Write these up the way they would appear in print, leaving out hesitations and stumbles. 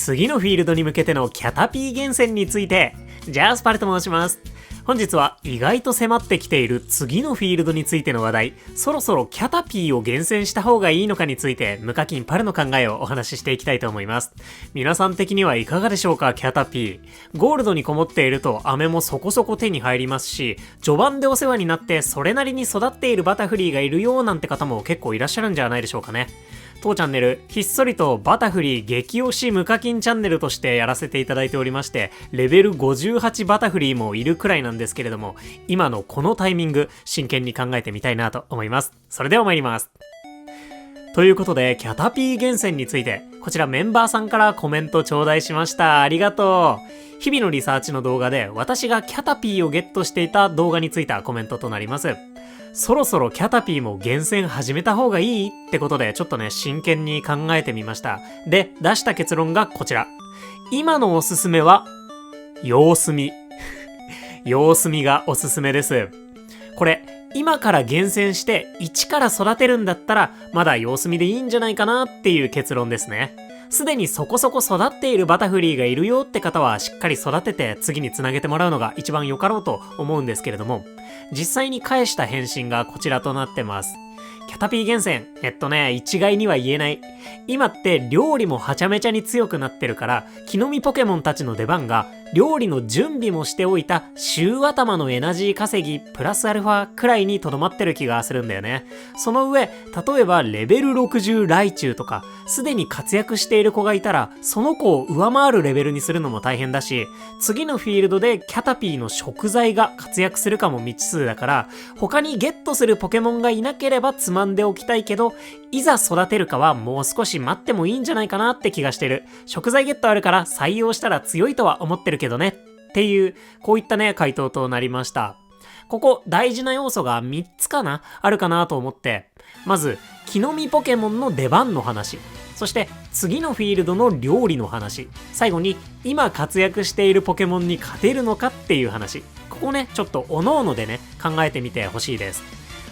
次のフィールドに向けてのキャタピー厳選について、ジャースパルと申します。本日は意外と迫ってきている次のフィールドについての話題、そろそろキャタピーを厳選した方がいいのかについて、無課金パルの考えをお話ししていきたいと思います。皆さん的にはいかがでしょうか、キャタピー。ゴールドにこもっていると飴もそこそこ手に入りますし、序盤でお世話になってそれなりに育っているバタフリーがいるよなんて方も結構いらっしゃるんじゃないでしょうかね。当チャンネル、ひっそりとバタフリー激推し無課金チャンネルとしてやらせていただいておりまして、レベル58バタフリーもいるくらいなんですけれども、今のこのタイミング、真剣に考えてみたいなと思います。それでは参ります。ということで、キャタピー厳選について、こちらメンバーさんからコメント頂戴しました。ありがとう。日々のリサーチの動画で、私がキャタピーをゲットしていた動画についたコメントとなります。そろそろキャタピーも厳選始めた方がいいってことで、ちょっとね、真剣に考えてみました。で、出した結論がこちら。今のおすすめは、様子見。様子見がおすすめです。これ、今から厳選して一から育てるんだったら、まだ様子見でいいんじゃないかなっていう結論ですね。すでにそこそこ育っているバタフリーがいるよって方はしっかり育てて次につなげてもらうのが一番良かろうと思うんですけれども、実際に返した返信がこちらとなってます。キャタピー厳選、一概には言えない。今って料理もはちゃめちゃに強くなってるから、木の実ポケモンたちの出番が料理の準備もしておいた週頭のエナジー稼ぎプラスアルファくらいにとどまってる気がするんだよね。その上、例えばレベル60ライチュウとか、すでに活躍している子がいたら、その子を上回るレベルにするのも大変だし、次のフィールドでキャタピーの食材が活躍するかも未知数だから、他にゲットするポケモンがいなければつまんでおきたいけど、いざ育てるかはもう少し待ってもいいんじゃないかなって気がしてる。食材ゲットあるから採用したら強いとは思ってるけどねっていう、こういったね、回答となりました。ここ大事な要素が3つかなあるかなと思って、まず木の実ポケモンの出番の話、そして次のフィールドの料理の話、最後に今活躍しているポケモンに勝てるのかっていう話。ここね、ちょっと各々でね、考えてみてほしいです。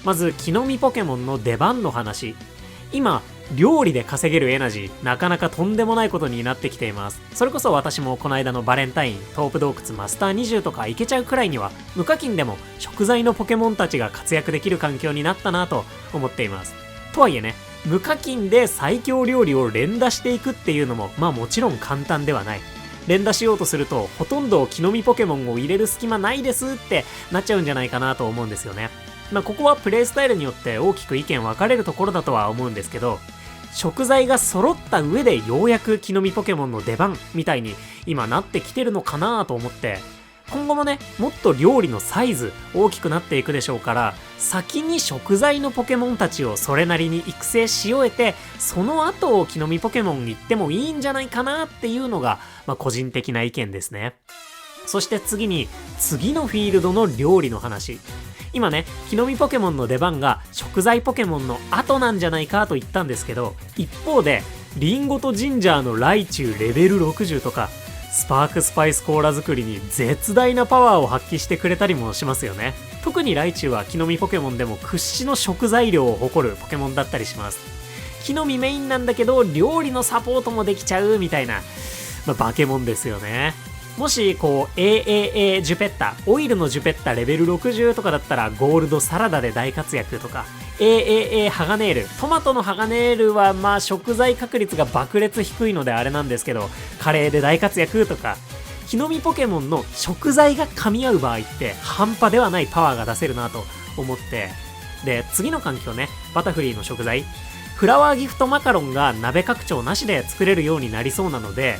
まず木の実ポケモンの出番の話。今料理で稼げるエナジー、なかなかとんでもないことになってきています。それこそ私もこの間のバレンタイン、トープ洞窟マスター20とかいけちゃうくらいには、無課金でも食材のポケモンたちが活躍できる環境になったなと思っています。とはいえね、無課金で最強料理を連打していくっていうのも、まあもちろん簡単ではない。連打しようとすると、ほとんど木の実ポケモンを入れる隙間ないですってなっちゃうんじゃないかなと思うんですよね。ここはプレイスタイルによって大きく意見分かれるところだとは思うんですけど、食材が揃った上でようやく木の実ポケモンの出番みたいに今なってきてるのかなと思って、今後もね、もっと料理のサイズ大きくなっていくでしょうから、先に食材のポケモンたちをそれなりに育成し終えて、その後木の実ポケモンに行ってもいいんじゃないかなっていうのが、個人的な意見ですね。そして次に、次のフィールドの料理の話。今ね、木の実ポケモンの出番が食材ポケモンの後なんじゃないかと言ったんですけど、一方でリンゴとジンジャーのライチュウレベル60とか、スパークスパイスコーラ作りに絶大なパワーを発揮してくれたりもしますよね。特にライチュウは木の実ポケモンでも屈指の食材量を誇るポケモンだったりします。木の実メインなんだけど料理のサポートもできちゃうみたいな、バケモンですよね。もしAAA ジュペッタ、オイルのジュペッタレベル60とかだったらゴールドサラダで大活躍とか、 AAA ハガネール、トマトのハガネールは食材確率が爆裂低いのであれなんですけど、カレーで大活躍とか、木の実ポケモンの食材が噛み合う場合って半端ではないパワーが出せるなと思って、で次の環境ね、バタフリーの食材、フラワーギフトマカロンが鍋拡張なしで作れるようになりそうなので、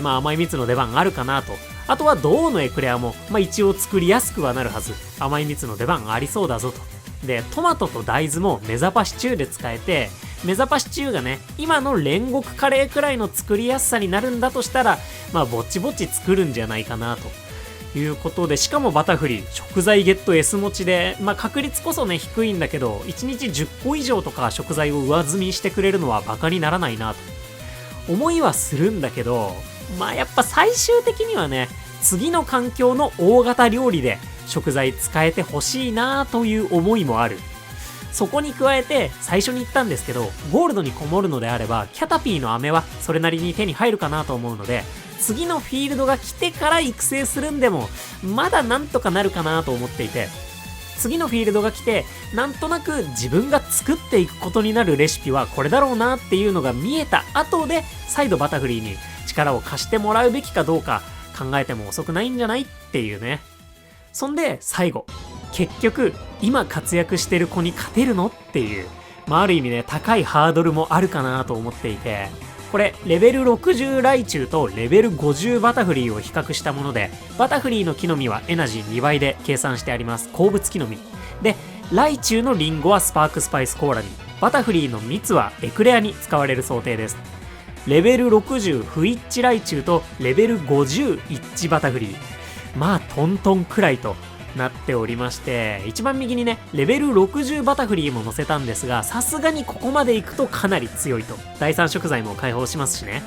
甘い蜜の出番あるかなと。あとは銅のエクレアも、一応作りやすくはなるはず。甘い蜜の出番ありそうだぞと。で、トマトと大豆もメザパシチューで使えて、メザパシチューがね、今の煉獄カレーくらいの作りやすさになるんだとしたら、ぼちぼち作るんじゃないかなということで、しかもバタフリー、食材ゲット S 持ちで、確率こそね、低いんだけど、1日10個以上とか食材を上積みしてくれるのはバカにならないなと。思いはするんだけど、やっぱ最終的にはね、次の環境の大型料理で食材使えてほしいなという思いもある。そこに加えて最初に言ったんですけど、ゴールドにこもるのであればキャタピーの飴はそれなりに手に入るかなと思うので、次のフィールドが来てから育成するんでもまだなんとかなるかなと思っていて、次のフィールドが来てなんとなく自分が作っていくことになるレシピはこれだろうなっていうのが見えた後で、再度バタフリーに力を貸してもらうべきかどうか考えても遅くないんじゃないっていうね。そんで最後、結局今活躍してる子に勝てるのっていう、ある意味ね高いハードルもあるかなと思っていて、これレベル60ライチュウとレベル50バタフリーを比較したもので、バタフリーの木の実はエナジー2倍で計算してあります。鉱物木の実で、ライチュウのリンゴはスパークスパイスコーラに、バタフリーの蜜はエクレアに使われる想定です。レベル60フイッチライチュウとレベル50イッチバタフリー、トントンくらいとなっておりまして、一番右にねレベル60バタフリーも載せたんですが、さすがにここまで行くとかなり強いと。第3食材も解放しますしね、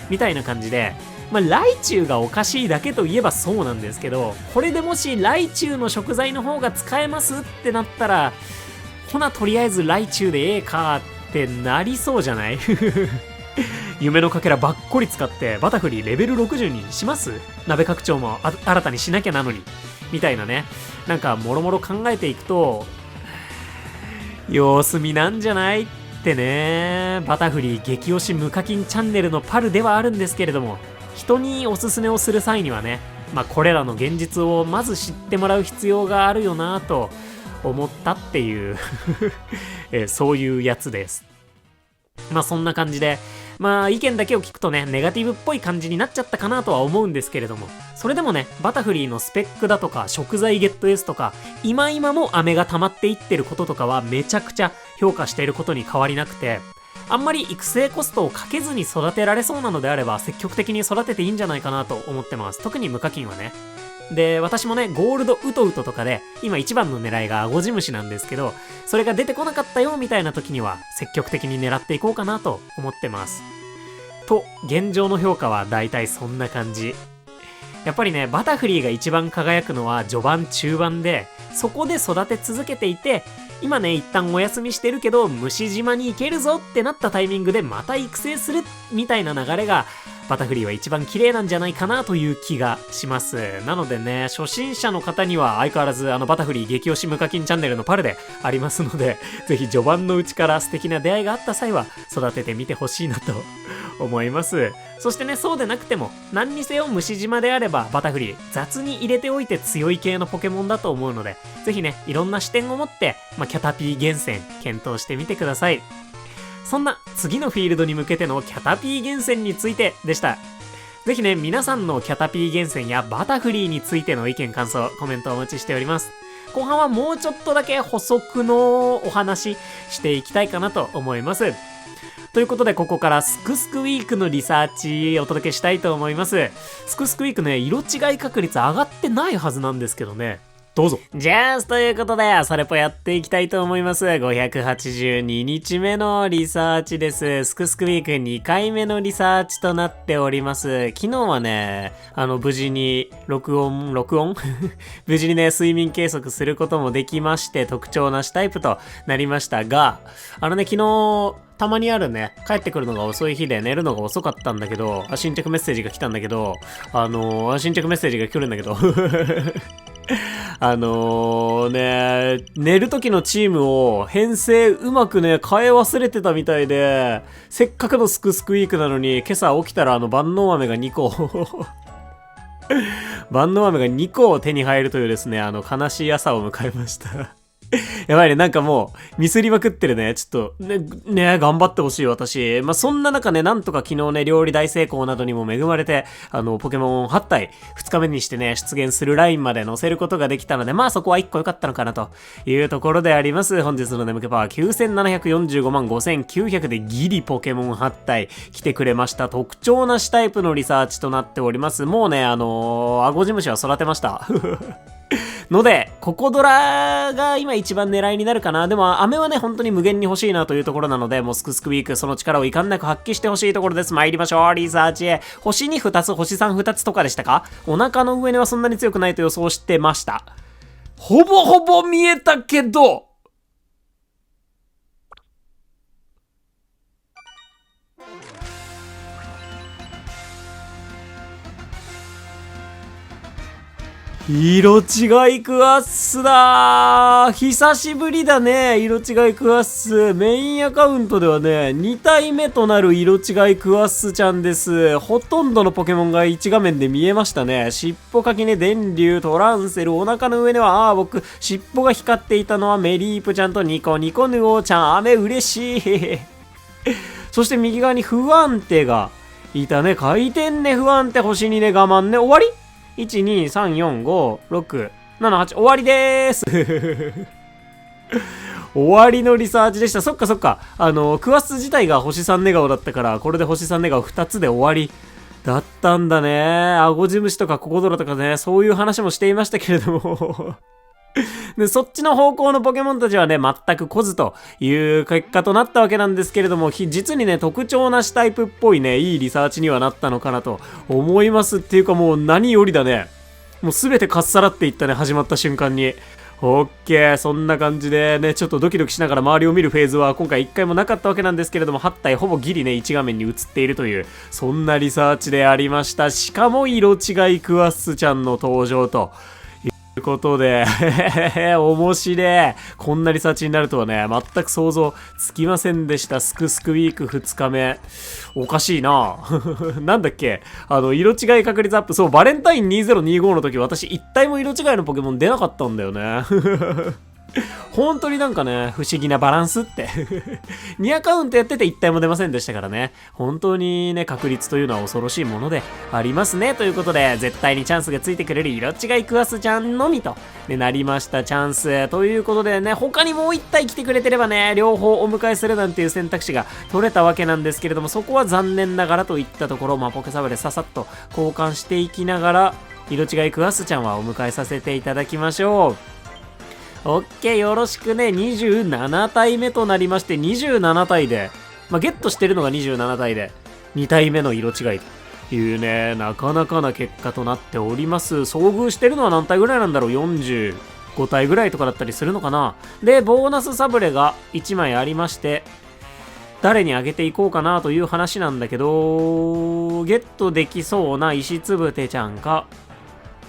みたいな感じで、ライチュウがおかしいだけといえばそうなんですけど、これでもしライチュウの食材の方が使えますってなったら、ほなとりあえずライチュウでええかってなりそうじゃない夢のかけらばっこり使ってバタフリーレベル60にします？鍋拡張も新たにしなきゃなのにみたいなね、なんかもろもろ考えていくと様子見なんじゃないってね。バタフリー激推し無課金チャンネルのパルではあるんですけれども、人におすすめをする際にはね、これらの現実をまず知ってもらう必要があるよなと思ったっていうそういうやつです。そんな感じで、意見だけを聞くとねネガティブっぽい感じになっちゃったかなとは思うんですけれども、それでもねバタフリーのスペックだとか食材ゲット S とか今も飴が溜まっていってることとかはめちゃくちゃ評価していることに変わりなくて、あんまり育成コストをかけずに育てられそうなのであれば積極的に育てていいんじゃないかなと思ってます。特に無課金はね。で、私もねゴールドウトウトとかで今一番の狙いがアゴジムシなんですけど、それが出てこなかったよみたいな時には積極的に狙っていこうかなと思ってますと。現状の評価はだいたいそんな感じ。やっぱりねバタフリーが一番輝くのは序盤中盤で、そこで育て続けていて、今ね一旦お休みしてるけど虫島に行けるぞってなったタイミングでまた育成するみたいな流れがバタフリーは一番綺麗なんじゃないかなという気がします。なのでね初心者の方には相変わらずバタフリー激推し無課金チャンネルのパルでありますので、ぜひ序盤のうちから素敵な出会いがあった際は育ててみてほしいなと思います。そしてねそうでなくても何にせよ虫島であればバタフリー雑に入れておいて強い系のポケモンだと思うので、ぜひねいろんな視点を持ってキャタピー厳選検討してみてください。そんな次のフィールドに向けてのキャタピー厳選についてでした。ぜひね皆さんのキャタピー厳選やバタフリーについての意見感想コメントをお待ちしております。後半はもうちょっとだけ補足のお話していきたいかなと思います。ということでここからスクスクウィークのリサーチお届けしたいと思います。スクスクウィークね色違い確率上がってないはずなんですけどね、どうぞ。じゃあということで朝レポやっていきたいと思います。582日目のリサーチです。スクスクウィーク2回目のリサーチとなっております。昨日はね無事に録音無事にね睡眠計測することもできまして、特徴なしタイプとなりましたが、昨日たまにあるね帰ってくるのが遅い日で寝るのが遅かったんだけど、新着メッセージが来たんだけど、新着メッセージが来るんだけど寝る時のチームを編成うまくね変え忘れてたみたいで、せっかくのスクスクウィークなのに今朝起きたら万能飴が2個万能飴が2個手に入るというですね悲しい朝を迎えましたやばいね、なんかもうミスりまくってるね。ちょっとね頑張ってほしい私。そんな中ねなんとか昨日ね料理大成功などにも恵まれてポケモン8体2日目にしてね出現するラインまで載せることができたので、そこは1個良かったのかなというところであります。本日の眠気パワー9745万5900でギリポケモン8体来てくれました。特徴なしタイプのリサーチとなっております。もうねアゴジムシは育てましたのでココドラが今一番狙いになるかな。でも飴はね本当に無限に欲しいなというところなので、もうスクスクウィークその力を遺憾なく発揮してほしいところです。参りましょう。リサーチへ。星に2つ星3 2つとかでしたか。お腹の上にはそんなに強くないと予想してました。ほぼほぼ見えたけど色違いクワッスだー。久しぶりだね。色違いクワッス。メインアカウントではね、2体目となる色違いクワッスちゃんです。ほとんどのポケモンが1画面で見えましたね。尻尾かきね、電流、トランセル、お腹の上では僕、尻尾が光っていたのはメリープちゃんとニコニコヌオーちゃん。雨嬉しい。そして右側に不安定がいたね。回転ね、不安定、星2ね、我慢ね。終わり1、2、3、4、5、6、7、8、終わりでーす終わりのリサーチでした。そっかそっか。クワッス自体が星3寝顔だったから、これで星3寝顔2つで終わりだったんだね。アゴジムシとかココドラとかね、そういう話もしていましたけれどもで、そっちの方向のポケモンたちはね、全く来ずという結果となったわけなんですけれども、実にね、特徴なしタイプっぽいね、いいリサーチにはなったのかなと思います。っていうかもう何よりだね。もうすべてかっさらっていったね、始まった瞬間に。オッケー、そんな感じでね、ちょっとドキドキしながら周りを見るフェーズは今回1回もなかったわけなんですけれども、8体ほぼギリね、1画面に映っているという、そんなリサーチでありました。しかも色違いクワッスちゃんの登場と。ということで面白い。こんなリサーチになるとはね、全く想像つきませんでした。スクスクウィーク2日目。おかしいななんだっけ色違い確率アップ。そう、バレンタイン2025の時、私一体も色違いのポケモン出なかったんだよね。本当になんかね、不思議なバランスって2アカウントやってて1体も出ませんでしたからね。本当にね、確率というのは恐ろしいものでありますね。ということで、絶対にチャンスがついてくれる色違いクワスちゃんのみと、ね、なりましたチャンス。ということでね、他にもう1体来てくれてればね、両方お迎えするなんていう選択肢が取れたわけなんですけれども、そこは残念ながらといったところ、ポケサブでささっと交換していきながら、色違いクワスちゃんはお迎えさせていただきましょう。オッケー、よろしくね。27体目となりまして、27体で、ゲットしてるのが27体で、2体目の色違いというね、なかなかな結果となっております。遭遇してるのは何体ぐらいなんだろう ?45 体ぐらいとかだったりするのかな。で、ボーナスサブレが1枚ありまして、誰にあげていこうかなという話なんだけど、ゲットできそうな石つぶてちゃんか、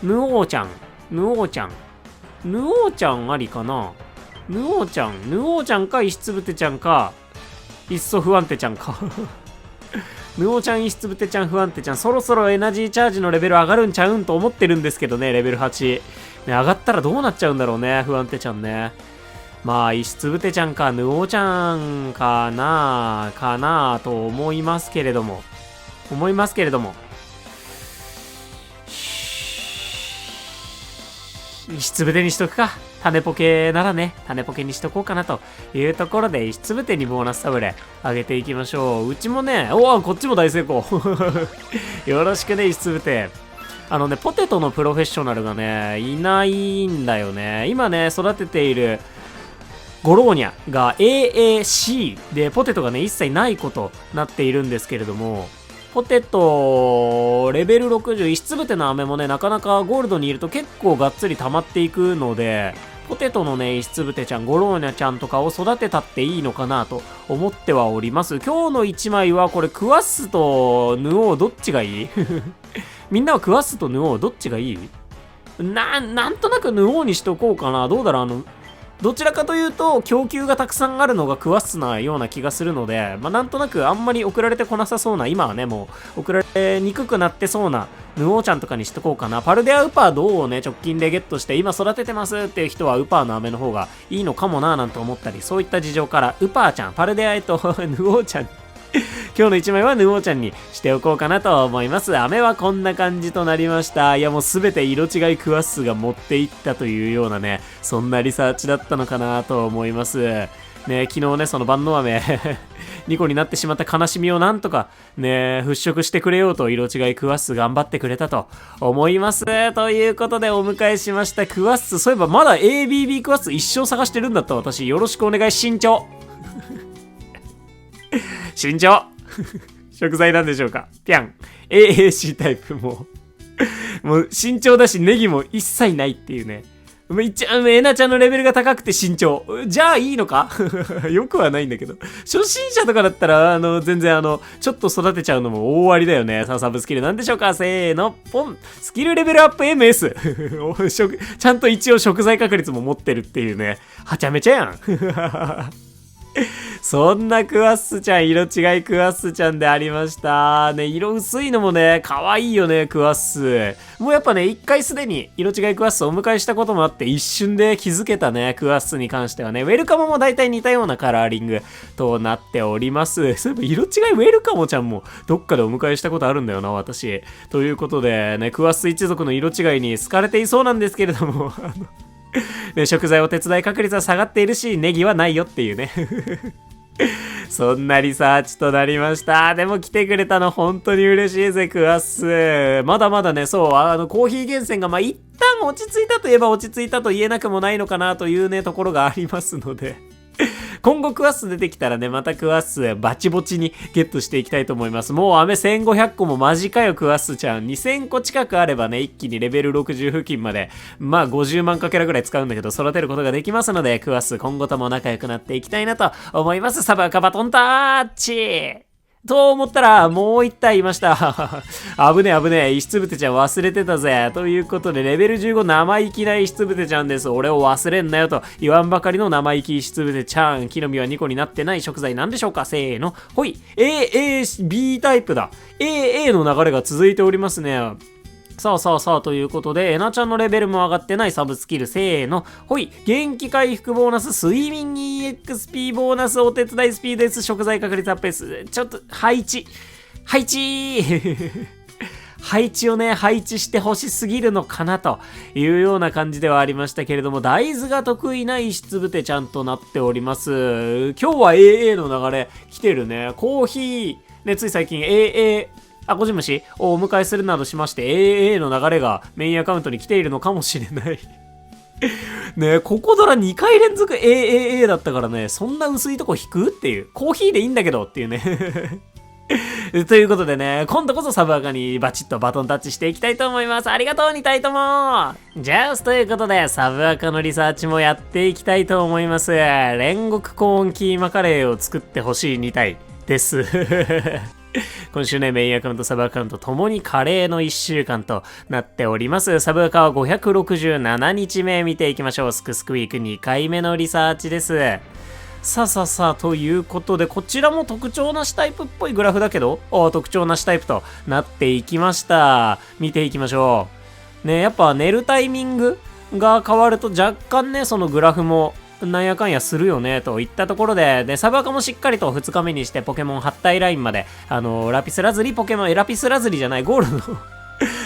ヌオーちゃんありかな。ヌオーちゃんか石つぶてちゃんか、いっそ不安定ちゃんか。ヌオーちゃん、石つぶてちゃん、不安定ちゃん、そろそろエナジーチャージのレベル上がるんちゃうんと思ってるんですけどね、レベル8。ね、上がったらどうなっちゃうんだろうね、不安定ちゃんね。石つぶてちゃんか、ヌオーちゃんかなと思いますけれども。石つぶてにしとくか。種ポケならね、種ポケにしとこうかなというところで、石つぶてにボーナスサブレ上げていきましょう。うちもね、こっちも大成功。よろしくね、石つぶて。ポテトのプロフェッショナルがね、いないんだよね。今ね、育てているゴローニャが AAC で、ポテトがね、一切ないことなっているんですけれども、ポテト、レベル60、石つぶての飴もね、なかなかゴールドにいると結構がっつり溜まっていくので、ポテトのね、石つぶてちゃん、ゴローニャちゃんとかを育てたっていいのかなと思ってはおります。今日の1枚はこれ、クワッスとヌオーどっちがいいみんなはクワッスとヌオーどっちがいい？なんとなくヌオーにしとこうかな。どうだろう、どちらかというと供給がたくさんあるのがクワッスなような気がするので、なんとなくあんまり送られてこなさそうな、今はねもう送られにくくなってそうなヌオーちゃんとかにしとこうかな。パルデアウパー銅をね直近でゲットして今育ててますっていう人はウパーの飴の方がいいのかもななんて思ったり、そういった事情からウパーちゃん、パルデアヌオーちゃん今日の1枚はヌオーちゃんにしておこうかなと思います。飴はこんな感じとなりました。いやもうすべて色違いクワッスが持っていったというようなね、そんなリサーチだったのかなと思います。ね、昨日ね、その万能飴2個になってしまった悲しみをなんとかね、払拭してくれようと色違いクワッス頑張ってくれたと思います。ということでお迎えしましたクワッス。そういえばまだ ABB クワッス一生探してるんだった。私よろしくお願い。身長食材なんでしょうか。ぴゃん AAC タイプもう身長だしネギも一切ないっていうね。一応、エナちゃんのレベルが高くて慎重。じゃあいいのかよくはないんだけど。初心者とかだったら、全然ちょっと育てちゃうのも大ありだよね。さあ、サブスキルなんでしょうか？せーの、ポン。スキルレベルアップ MS。ちゃんと一応食材確率も持ってるっていうね。はちゃめちゃやん。そんなクワッスちゃん、色違いクワッスちゃんでありました。ね、色薄いのもね、可愛いよね、クワッス。もうやっぱね、一回すでに色違いクワッスをお迎えしたこともあって、一瞬で気づけたね、クワッスに関してはね、ウェルカモも大体似たようなカラーリングとなっております。そういえば色違いウェルカモちゃんもどっかでお迎えしたことあるんだよな、私。ということで、ね、クワッス一族の色違いに好かれていそうなんですけれども、ね、食材お手伝い確率は下がっているし、ネギはないよっていうね。そんなリサーチとなりました。でも来てくれたの本当に嬉しいぜ、クワッス。まだまだね、そう、コーヒー厳選が、一旦落ち着いたといえば落ち着いたと言えなくもないのかなというね、ところがありますので。今後クワッス出てきたらね、またクワッスバチボチにゲットしていきたいと思います。もう飴1500個もマジかよクワッスちゃん。2000個近くあればね、一気にレベル60付近まで、50万かけらぐらい使うんだけど、育てることができますので、クワッス今後とも仲良くなっていきたいなと思います。サバカバトンタッチと思ったら、もう一体いました。危ねえ、石つぶてちゃん忘れてたぜ。ということで、レベル15生意気な石つぶてちゃんです。俺を忘れんなよと言わんばかりの生意気石つぶてちゃん。木の実は2個になってない食材なんでしょうか？せーの。ほい。B タイプだ。A の流れが続いておりますね。さあ、ということで、エナちゃんのレベルも上がってないサブスキル、せーの、ほい、元気回復ボーナス、睡眠 EXP ボーナス、お手伝いスピード S、食材確率アップ S、ちょっと、配置配置をね、配置してほしすぎるのかなというような感じではありましたけれども、大豆が得意な石つぶてちゃんとなっております。今日は AA の流れ来てるね。コーヒー、ね、つい最近 AA、ごじ虫をお迎えするなどしまして AA の流れがメインアカウントに来ているのかもしれないね、ここドラ2回連続 AAA だったからね、そんな薄いとこ引くっていう、コーヒーでいいんだけどっていうねということでね、今度こそサブアカにバチッとバトンタッチしていきたいと思います。ありがとう、2体とも。じゃあ、ということで、サブアカのリサーチもやっていきたいと思います。煉獄コーンキーマカレーを作ってほしい2体です今週ね、メインアカウント、サブアカウントともにカレーの1週間となっております。サブアカは567日目見ていきましょう。スクスクウィーク2回目のリサーチです。さあ、ということで、こちらも特徴なしタイプっぽいグラフだけど、特徴なしタイプとなっていきました。見ていきましょう。ね、やっぱ寝るタイミングが変わると若干ね、そのグラフもなんやかんやするよねといったところで、サブアカもしっかりと2日目にしてポケモン8体ラインまでラピスラズリポケモンラピスラズリじゃないゴールド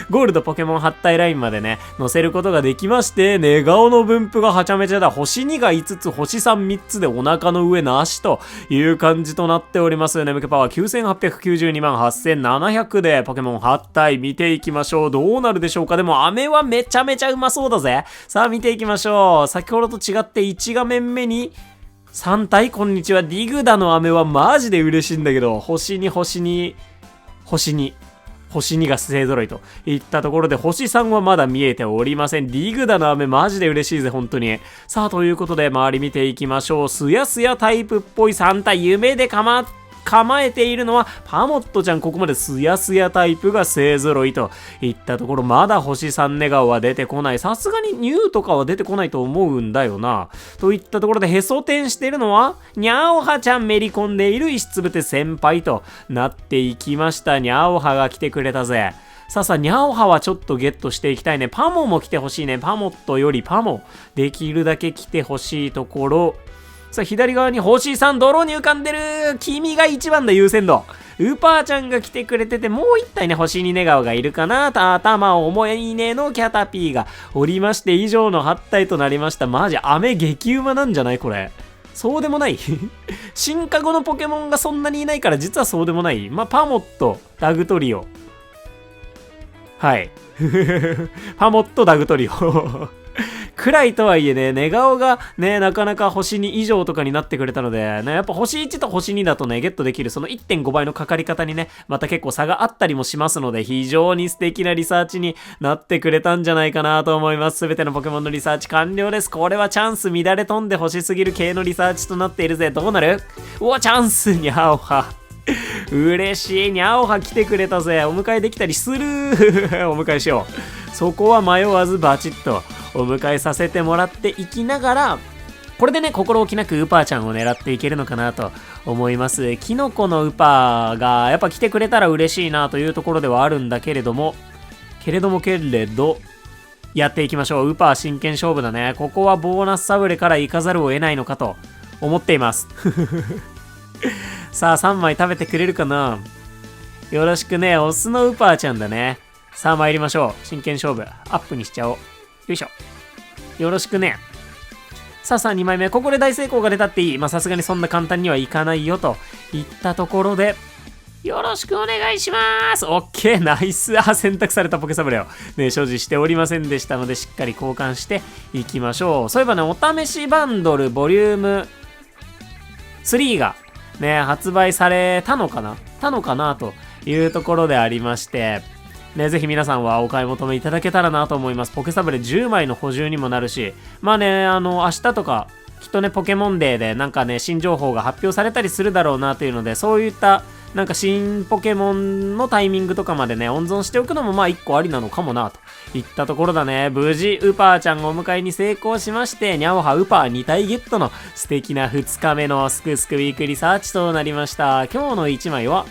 ゴールドポケモン8体ラインまでね載せることができまして、寝顔の分布がはちゃめちゃだ。星2が5つ、星3、3つでお腹の上なしという感じとなっております。眠気パワー9892万8700でポケモン8体見ていきましょう。どうなるでしょうか。でも飴はめちゃめちゃうまそうだぜ。さあ見ていきましょう。先ほどと違って1画面目に3体、こんにちは。ディグダの飴はマジで嬉しいんだけど、星2が勢揃いといったところで、星3はまだ見えておりません。ディグダの飴マジで嬉しいぜ、本当に。さあ、ということで、周り見ていきましょう。すやすやタイプっぽい3体、夢で構えているのはパモットちゃん。ここまですやすやタイプが勢揃いといったところ、まだ星3寝顔は出てこない。さすがにニューとかは出てこないと思うんだよな。といったところで、へそ天してるのはニャオハちゃん。めり込んでいる石つぶて先輩となっていきました。ニャオハが来てくれたぜ。さあ、ニャオハはちょっとゲットしていきたいね。パモも来てほしいね。パモットよりパモ、できるだけ来てほしいところ。さあ、左側に星3、泥に浮かんでる。君が一番だ、優先度。ウーパーちゃんが来てくれてて、もう一体ね、星に寝顔がいるかな。頭重いねのキャタピーがおりまして、以上の8体となりました。マジ、飴激うまなんじゃないこれ。そうでもない進化後のポケモンがそんなにいないから、実はそうでもない。パモット、ダグトリオ。はい。パモット、ダグトリオ。暗いとはいえね、寝顔がね、なかなか星2以上とかになってくれたので、ね、やっぱ星1と星2だとね、ゲットできるその 1.5 倍のかかり方にね、また結構差があったりもしますので、非常に素敵なリサーチになってくれたんじゃないかなと思います。すべてのポケモンのリサーチ完了です。これはチャンス乱れ飛んで欲しすぎる系のリサーチとなっているぜ。どうなる？うわ、チャンスにゃおは。嬉しい、にゃおは来てくれたぜ。お迎えできたりする。お迎えしよう。そこは迷わずバチッとお迎えさせてもらっていきながら、これでね、心置きなくウパーちゃんを狙っていけるのかなと思います。キノコのウパーがやっぱ来てくれたら嬉しいなというところではあるんだけれども、やっていきましょう。ウパー真剣勝負だね。ここはボーナスサブレから行かざるを得ないのかと思っています。さあ、3枚食べてくれるかな？よろしくね。オスのウパーちゃんだね。さあ参りましょう。真剣勝負。アップにしちゃおう。よいしょ。よろしくね。さあ2枚目。ここで大成功が出たっていい。まあさすがにそんな簡単にはいかないよといったところで、よろしくお願いします。オッケー、ナイス。選択されたポケサブレをね、所持しておりませんでしたので、しっかり交換していきましょう。そういえばね、お試しバンドルボリューム3がね、発売されたのかなというところでありまして、ね、ぜひ皆さんはお買い求めいただけたらなと思います。ポケサブレ10枚の補充にもなるし、まあね、明日とか、きっとね、ポケモンデーでなんかね、新情報が発表されたりするだろうなというので、そういったなんか新ポケモンのタイミングとかまでね、温存しておくのもまあ一個ありなのかもなといったところだね。無事、ウパーちゃんをお迎えに成功しまして、ニャオハウパー2体ゲットの素敵な2日目のスクスクウィークリサーチとなりました。今日の1枚は、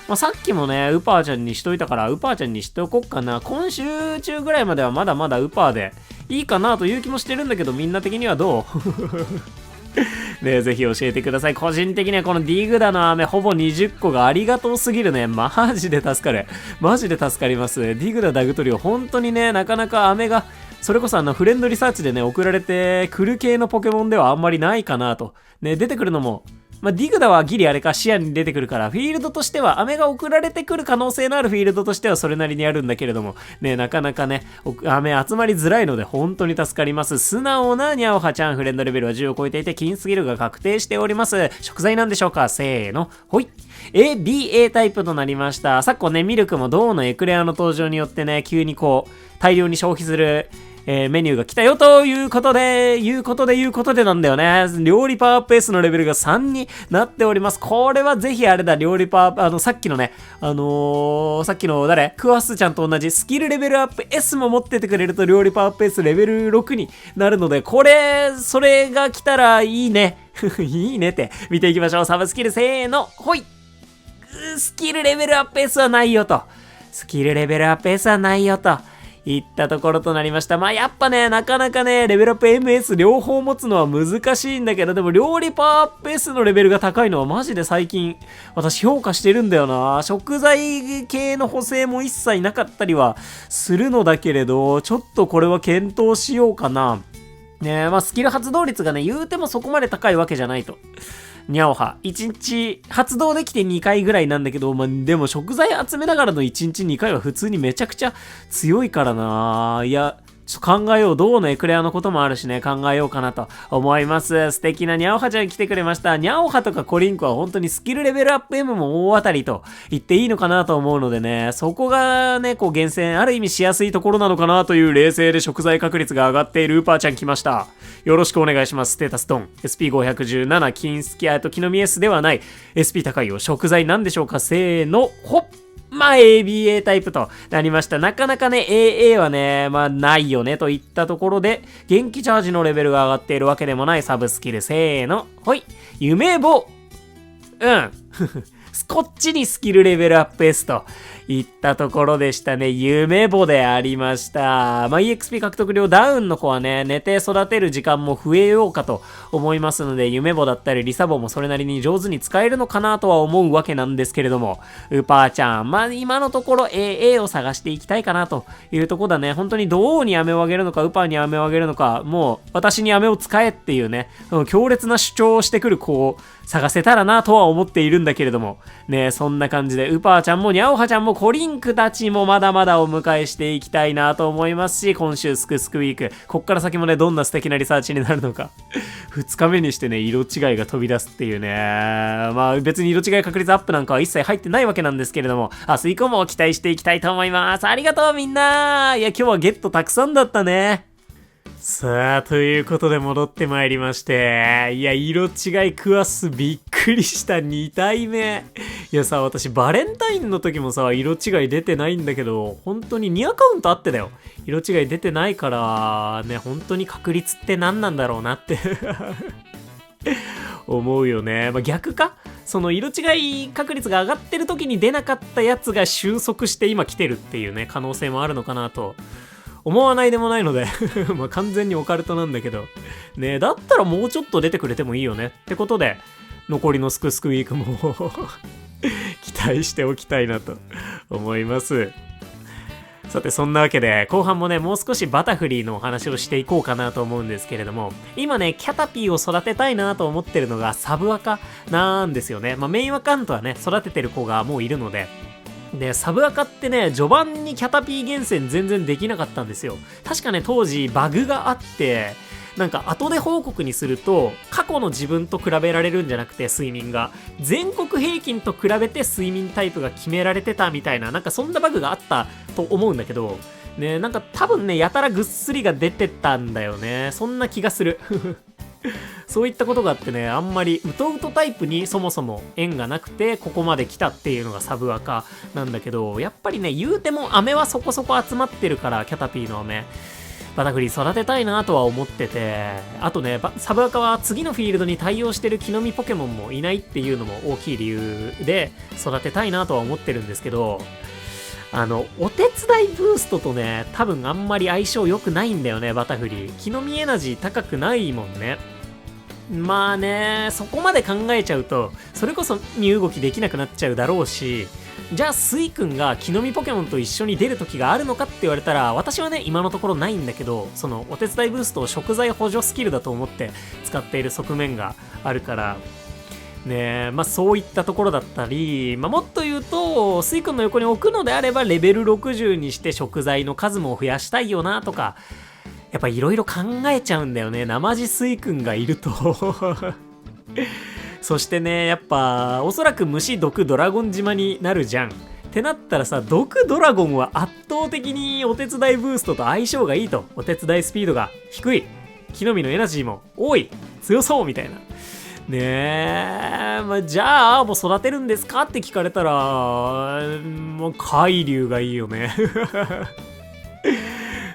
まあ、さっきもね、ウパーちゃんにしといたから、ウパーちゃんにしておこっかな。今週中ぐらいまではまだまだウパーでいいかなという気もしてるんだけど、みんな的にはどうね、ぜひ教えてください。個人的にはこのディグダの飴ほぼ20個がありがとうすぎるね。マジで助かる。マジで助かります。ディグダダグトリオ、本当にね、なかなか飴が、それこそフレンドリサーチでね、送られてくる系のポケモンではあんまりないかなと。ね、出てくるのも、まあ、ディグダはギリあれか視野に出てくるから、フィールドとしては、飴が送られてくる可能性のあるフィールドとしてはそれなりにあるんだけれども、ね、なかなかね、飴集まりづらいので本当に助かります。素直なニャオハちゃん、フレンドレベルは10を超えていて、金スキルが確定しております。食材なんでしょうか？せーの、ほい。A、B、A タイプとなりました。昨今ね、ミルクも銅のエクレアの登場によってね、急にこう、大量に消費する、メニューが来たよということでなんだよね。料理パワーアップ S のレベルが3になっております。これはぜひあれだ、料理パワーアップ、さっきのね、さっきのクワッスちゃんと同じスキルレベルアップ S も持っててくれると料理パワーアップ S レベル6になるので、それが来たらいいね。いいねって。見ていきましょう。サブスキルせーの、ほい。スキルレベルアップ S はないよと。いったところとなりました。まあやっぱね、なかなかね、レベルアップ MS 両方持つのは難しいんだけど、でも料理パワーアップ S のレベルが高いのはマジで最近私評価してるんだよな。食材系の補正も一切なかったりはするのだけれど、ちょっとこれは検討しようかな。ね、まあスキル発動率がね、言うてもそこまで高いわけじゃないと。ニャオハ。1日発動できて2回ぐらいなんだけど、まあ、でも食材集めながらの1日2回は普通にめちゃくちゃ強いからな。いや、ちょっと考えよう。銅のエクレアのこともあるしね、考えようかなと思います。素敵なニャオハちゃん来てくれました。ニャオハとかコリンコは本当にスキルレベルアップ M も大当たりと言っていいのかなと思うのでね、そこがね、こう厳選ある意味しやすいところなのかなという冷静で食材確率が上がっているウーパーちゃん来ました。よろしくお願いします。ステータスドン。SP517 金スキアと木の実 S ではない。SP 高いよ。食材なんでしょうか？せーの、ほっ。まあ ABA タイプとなりました。なかなかね AA はね、まあないよねといったところで、元気チャージのレベルが上がっているわけでもないサブスキル。せーの、ほい。夢棒。こっちにスキルレベルアップ S といったところでしたね。夢棒でありました。まあ、EXP 獲得量ダウンの子はね、寝て育てる時間も増えようかと思いますので、夢棒だったりリサ棒もそれなりに上手に使えるのかなとは思うわけなんですけれども、ウパーちゃん、まあ、今のところ AA を探していきたいかなというところだね。本当にどうに飴をあげるのか、ウパーに飴をあげるのか、もう私に飴を使えっていうね、強烈な主張をしてくる子を探せたらなとは思っているんだけれども、ね、そんな感じでウパーちゃんもニャオハちゃんもコリンクたちもまだまだお迎えしていきたいなと思いますし、今週すくすくウィーク、こっから先もね、どんな素敵なリサーチになるのか。2日目にしてね、色違いが飛び出すっていうね。まあ別に色違い確率アップなんかは一切入ってないわけなんですけれども、明日以降も期待していきたいと思います。ありがとうみんな。いや、今日はゲットたくさんだったね。さあ、ということで戻ってまいりまして。いや、色違いクワスびっくりした2体目。いやさ、私バレンタインの時もさ、色違い出てないんだけど、本当に2アカウントあってだよ。色違い出てないから、ね、本当に確率って何なんだろうなって思うよね。まあ、逆か？その色違い確率が上がってる時に出なかったやつが収束して今来てるっていうね、可能性もあるのかなと。思わないでもないのでまあ完全にオカルトなんだけどね、だったらもうちょっと出てくれてもいいよねってことで、残りのすくすくウィークも期待しておきたいなと思います。さてそんなわけで後半もね、もう少しバタフリーのお話をしていこうかなと思うんですけれども、今ねキャタピーを育てたいなと思ってるのがサブアカなんですよね。まあメインアカウントはね育ててる子がもういるので、でサブアカってね、序盤にキャタピー厳選全然できなかったんですよ。確かね当時バグがあって、なんか後で報告にすると過去の自分と比べられるんじゃなくて、睡眠が全国平均と比べて睡眠タイプが決められてたみたいな、なんかそんなバグがあったと思うんだけどね、なんか多分ねやたらぐっすりが出てたんだよね。そんな気がするそういったことがあってね、あんまりウトウトタイプにそもそも縁がなくてここまで来たっていうのがサブアカなんだけど、やっぱりね言うても飴はそこそこ集まってるから、キャタピーの飴バタフリー育てたいなとは思ってて、あとねサブアカは次のフィールドに対応してる木の実ポケモンもいないっていうのも大きい理由で育てたいなとは思ってるんですけど、お手伝いブーストとね多分あんまり相性良くないんだよね。バタフリー木の実エナジー高くないもんね。まあね、そこまで考えちゃうとそれこそ身動きできなくなっちゃうだろうし、じゃあスイ君が木の実ポケモンと一緒に出る時があるのかって言われたら、私はね今のところないんだけど、そのお手伝いブーストを食材補助スキルだと思って使っている側面があるからね。まあそういったところだったり、まあもっと言うとスイ君の横に置くのであればレベル60にして食材の数も増やしたいよなとか、やっぱいろいろ考えちゃうんだよね、生地スイ君がいるとそしてね、やっぱおそらく虫毒ドラゴン島になるじゃんってなったらさ、毒ドラゴンは圧倒的にお手伝いブーストと相性がいいと。お手伝いスピードが低い、木の実のエナジーも多い、強そうみたいなねえ。まあ、じゃあもう育てるんですかって聞かれたら、もう海竜がいいよね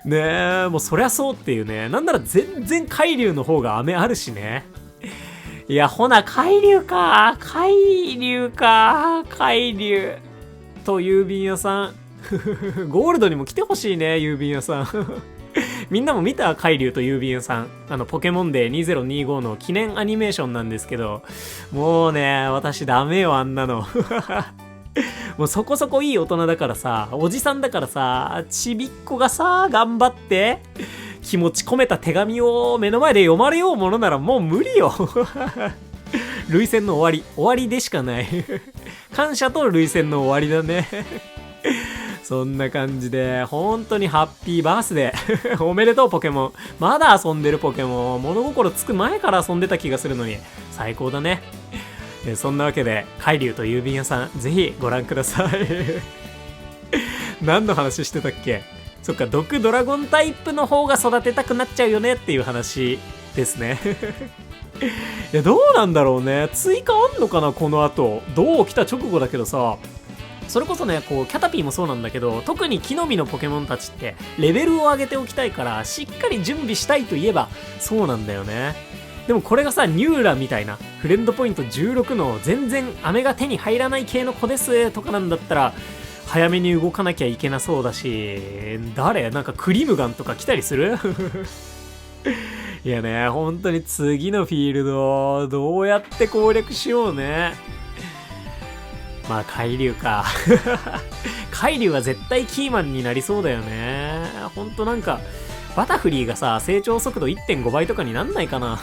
ねえ、もうそりゃそうっていうね。なんなら全然海竜の方が飴あるしね。いや、ほな海竜か海竜と郵便屋さんゴールドにも来てほしいね、郵便屋さんみんなも見た？海竜と郵便屋さん。ポケモンデー2025の記念アニメーションなんですけど、もうね、私ダメよ、あんなのもうそこそこいい大人だからさ、おじさんだからさ、ちびっこがさ、頑張って気持ち込めた手紙を目の前で読まれようものならもう無理よ涙腺の終わりでしかない感謝と涙腺の終わりだねそんな感じで本当にハッピーバースデーおめでとうポケモン。まだ遊んでるポケモン、物心つく前から遊んでた気がするのに最高だね。そんなわけで海竜と郵便屋さんぜひご覧ください何の話してたっけ。そっか、毒ドラゴンタイプの方が育てたくなっちゃうよねっていう話ですねいやどうなんだろうね、追加あんのかなこの後。どう来た直後だけどさ、それこそねこうキャタピーもそうなんだけど、特に木の実のポケモンたちってレベルを上げておきたいからしっかり準備したいといえばそうなんだよね。でもこれがさ、ニューラみたいなフレンドポイント16の全然飴が手に入らない系の子ですとかなんだったら早めに動かなきゃいけなそうだし、誰なんかクリムガンとか来たりするいやね、本当に次のフィールドどうやって攻略しようね。まあ海竜か海竜は絶対キーマンになりそうだよね。ほんとなんかバタフリーがさ、成長速度 1.5 倍とかになんないかな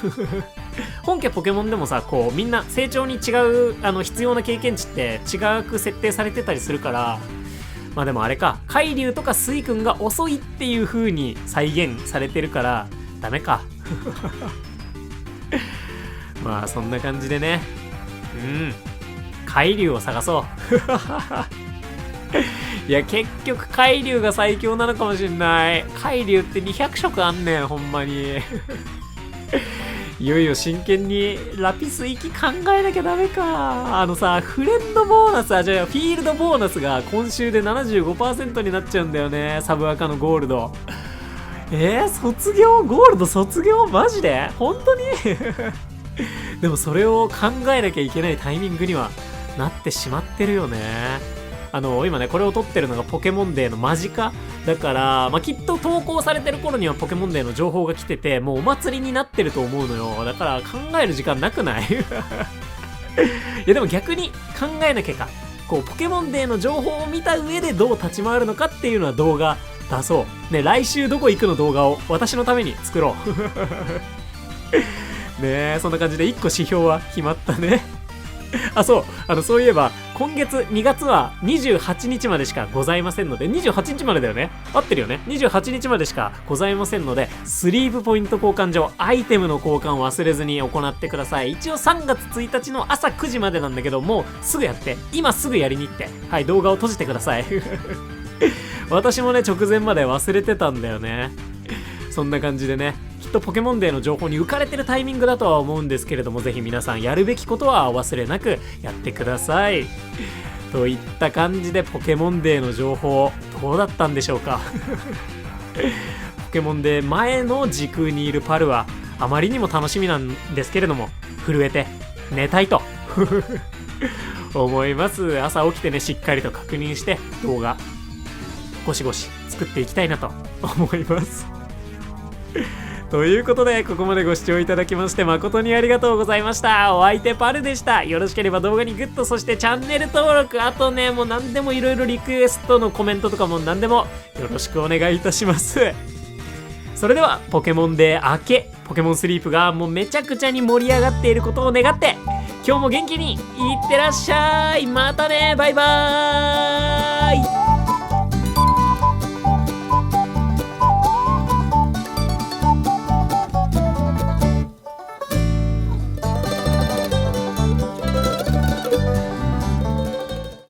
本家ポケモンでもさ、こうみんな成長に違う必要な経験値って違く設定されてたりするから、まあでもあれか、海竜とか水君が遅いっていう風に再現されてるからダメか。まあそんな感じでね、海竜を探そう。いや結局海竜が最強なのかもしんない。海竜って200色あんねん、ほんまに。いよいよ真剣にラピス域考えなきゃダメか。フレンドボーナス、じゃあフィールドボーナスが今週で 75% になっちゃうんだよね、サブアカのゴールド。卒業ゴールド卒業マジで本当に。でもそれを考えなきゃいけないタイミングにはなってしまってるよね。今ねこれを撮ってるのがポケモンデーの間近だから、きっと投稿されてる頃にはポケモンデーの情報が来てて、もうお祭りになってると思うのよ。だから考える時間なくない？いやでも逆に考えなきゃか。こうポケモンデーの情報を見た上でどう立ち回るのかっていうのは動画出そうね。来週どこ行くの動画を私のために作ろう。ねえ、そんな感じで1個指標は決まったね。そういえば今月2月は28日までしかございませんので、28日までだよね、合ってるよね、28日までしかございませんので、スリーブポイント交換所アイテムの交換を忘れずに行ってください。一応3月1日の朝9時までなんだけど、もうすぐやって、今すぐやりに行って、はい、動画を閉じてください。私もね直前まで忘れてたんだよね。そんな感じでね、きっとポケモンデーの情報に浮かれてるタイミングだとは思うんですけれども、ぜひ皆さんやるべきことはお忘れなくやってください。といった感じでポケモンデーの情報どうだったんでしょうか。ポケモンデー前の時空にいるパルはあまりにも楽しみなんですけれども、震えて寝たいと思います。朝起きてねしっかりと確認して動画ゴシゴシ作っていきたいなと思います。ということで、ここまでご視聴いただきまして誠にありがとうございました。お相手パルでした。よろしければ動画にグッド、そしてチャンネル登録、あとねもう何でもいろいろリクエストのコメントとかも何でもよろしくお願いいたします。それではポケモンデー明け、ポケモンスリープがもうめちゃくちゃに盛り上がっていることを願って、今日も元気にいってらっしゃい。またね、バイバーイ。